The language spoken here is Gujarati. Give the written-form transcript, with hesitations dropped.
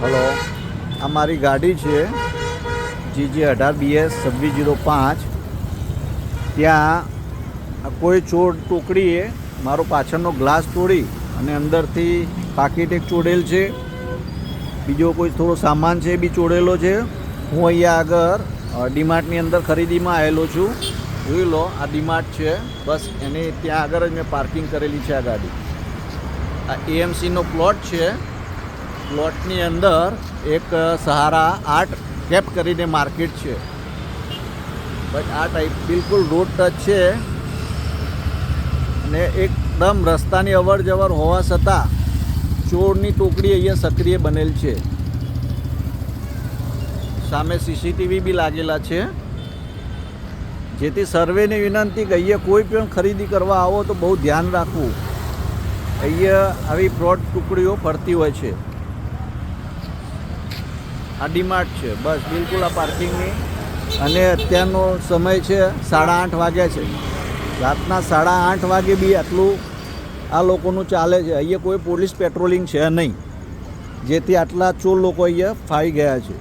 હલો, આ મારી ગાડી છે GJ18BS 2605. ત્યાં કોઈ ચોર ટોકડીએ મારો પાછળનો ગ્લાસ તોડી અને અંદરથી પાકીટ એક ચોડેલ છે, બીજો કોઈ થોડો સામાન છે એ બી ચોડેલો છે. હું અહીંયા આગળ ડીમાર્ટની અંદર ખરીદીમાં આવેલો છું. જોઈ લો, આ ડીમાર્ટ છે, બસ એની ત્યાં આગળ જ મેં પાર્કિંગ કરેલી છે આ ગાડી. આ AMCનો પ્લોટ છે. પ્લોટની અંદર એક સહારા આર્ટ કેપ કરીને માર્કેટ છે. બટ આ ટાઈપ બિલકુલ રોડ ટચ છે અને એકદમ રસ્તાની અવર જવર હોવા છતાં ચોરની ટોકડી અહીંયા સક્રિય બનેલ છે. સામે CCTV બી લાગેલા છે, જેથી સર્વેની વિનંતી કે અહીંયા કોઈ પણ ખરીદી કરવા આવો તો બહુ ધ્યાન રાખવું. અહીંયા આવી ફ્રોડ ટુકડીઓ ફરતી હોય છે. આ ડીમાર્ટ છે, બસ બિલકુલ આ પાર્કિંગની. અને અત્યારનો સમય છે 8:30 વાગ્યા છે. રાતના 8:30 વાગે બી આટલું આ લોકોનું ચાલે છે. અહીંયા કોઈ પોલીસ પેટ્રોલિંગ છે નહીં, જેથી આટલા ચોર લોકો અહીંયા ફાઈ ગયા છે.